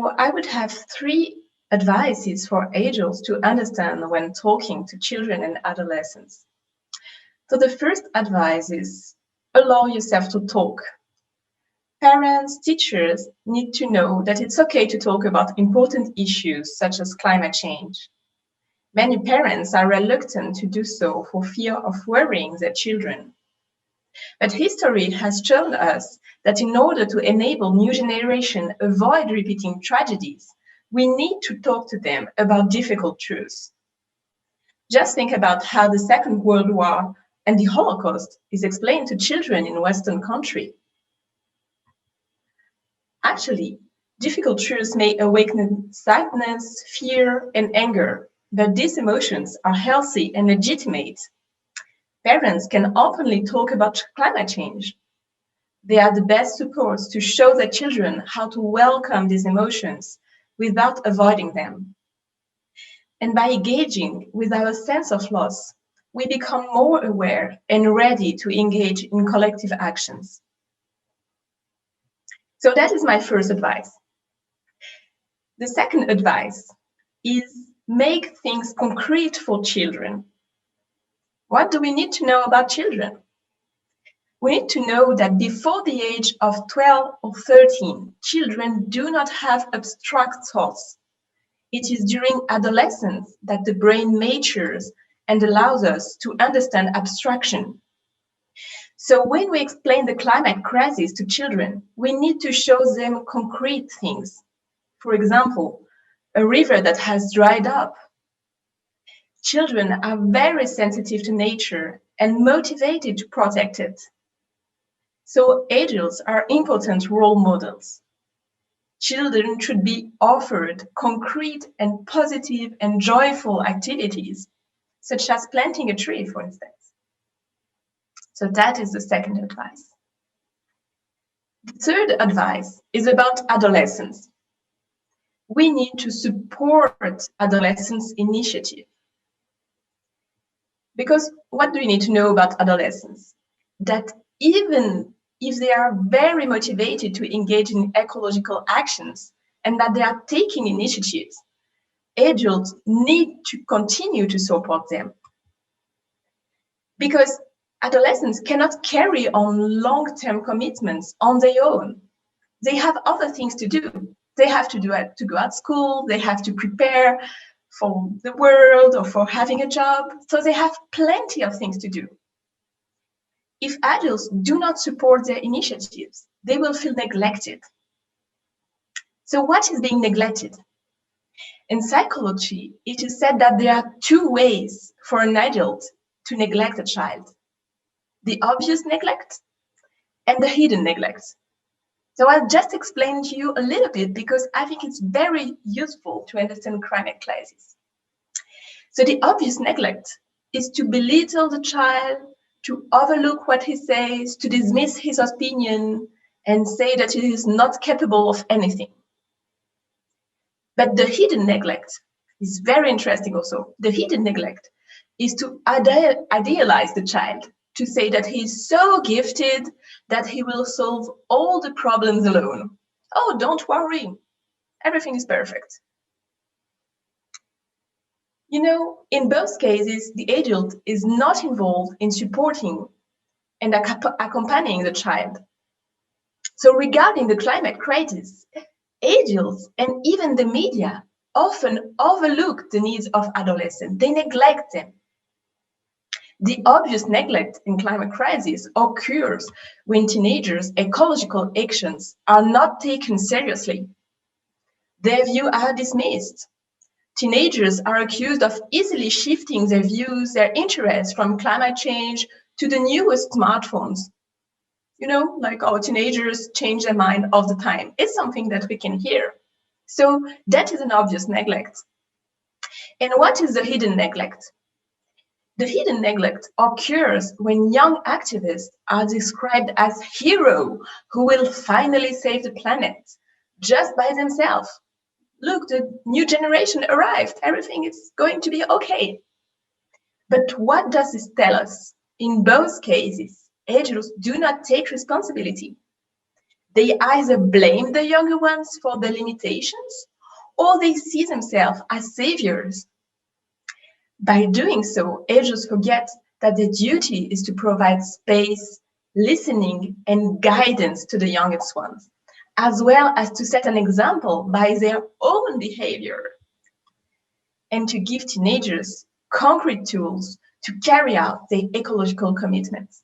So I would have 3 advices for adults to understand when talking to children and adolescents. So the first advice is allow yourself to talk. Parents, teachers need to know that it's okay to talk about important issues such as climate change. Many parents are reluctant to do so for fear of worrying their children. But history has shown us that in order to enable new generation avoid repeating tragedies, we need to talk to them about difficult truths. Just think about how the Second World War and the Holocaust is explained to children in Western countries. Actually, difficult truths may awaken sadness, fear, and anger, but these emotions are healthy and legitimate. Parents can openly talk about climate change. They are the best supports to show their children how to welcome these emotions without avoiding them. And by engaging with our sense of loss, we become more aware and ready to engage in collective actions. So that is my first advice. The second advice is make things concrete for children. What do we need to know about children? We need to know that before the age of 12 or 13, children do not have abstract thoughts. It is during adolescence that the brain matures and allows us to understand abstraction. So when we explain the climate crisis to children, we need to show them concrete things. For example, a river that has dried up. Children are very sensitive to nature and motivated to protect it. So adults are important role models. Children should be offered concrete and positive and joyful activities, such as planting a tree, for instance. So that is the second advice. The third advice is about adolescence. We need to support adolescents' initiative. Because what do we need to know about adolescents? That even if they are very motivated to engage in ecological actions and that they are taking initiatives, adults need to continue to support them. Because adolescents cannot carry on long-term commitments on their own. They have other things to do. They have to go at school, they have to prepare for the world or for having a job. So they have plenty of things to do. If adults do not support their initiatives, they will feel neglected. So what is being neglected? In psychology, it is said that there are 2 ways for an adult to neglect a child: the obvious neglect and the hidden neglect. So I'll just explain to you a little bit because I think it's very useful to understand climate crisis. So the obvious neglect is to belittle the child, to overlook what he says, to dismiss his opinion, and say that he is not capable of anything. But the hidden neglect is very interesting also. The hidden neglect is to idealize the child, to say that he's so gifted that he will solve all the problems alone. Oh, don't worry, everything is perfect. You know, in both cases, the adult is not involved in supporting and accompanying the child. So regarding the climate crisis, adults and even the media often overlook the needs of adolescents. They neglect them. The obvious neglect in climate crisis occurs when teenagers' ecological actions are not taken seriously. Their views are dismissed. Teenagers are accused of easily shifting their views, their interests from climate change to the newest smartphones. You know, like our teenagers change their mind all the time. It's something that we can hear. So that is an obvious neglect. And what is the hidden neglect? The hidden neglect occurs when young activists are described as heroes who will finally save the planet just by themselves. Look, the new generation arrived. Everything is going to be okay. But what does this tell us? In both cases, adults do not take responsibility. They either blame the younger ones for their limitations, or they see themselves as saviors. By doing so, agers forget that their duty is to provide space, listening, and guidance to the youngest ones, as well as to set an example by their own behavior, and to give teenagers concrete tools to carry out their ecological commitments.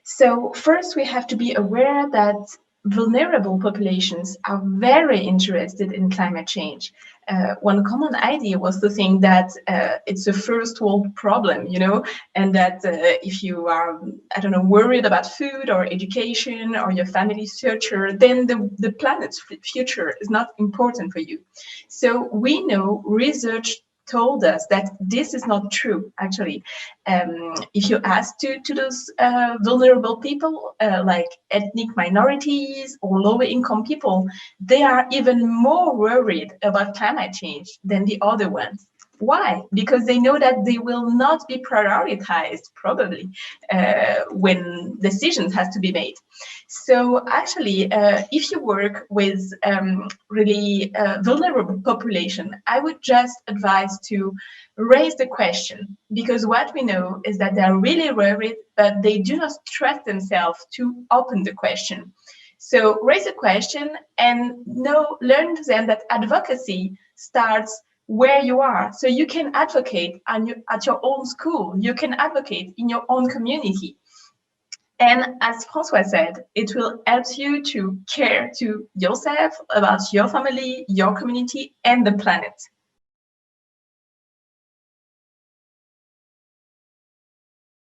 So first, we have to be aware that vulnerable populations are very interested in climate change. One common idea was to think that it's a first world problem, and that if you are, worried about food or education or your family's future, then the planet's future is not important for you. So we know research told us that this is not true, actually. If you ask to those vulnerable people, like ethnic minorities or lower income people, they are even more worried about climate change than the other ones. Why? Because they know that they will not be prioritized, probably, when decisions has to be made. So actually, if you work with really vulnerable population, I would just advise to raise the question, because what we know is that they're really worried, but they do not trust themselves to open the question. So raise a question and learn to them that advocacy starts where you are. So you can advocate at your own school, you can advocate in your own community. And as François said, it will help you to care to yourself, about your family, your community, and the planet.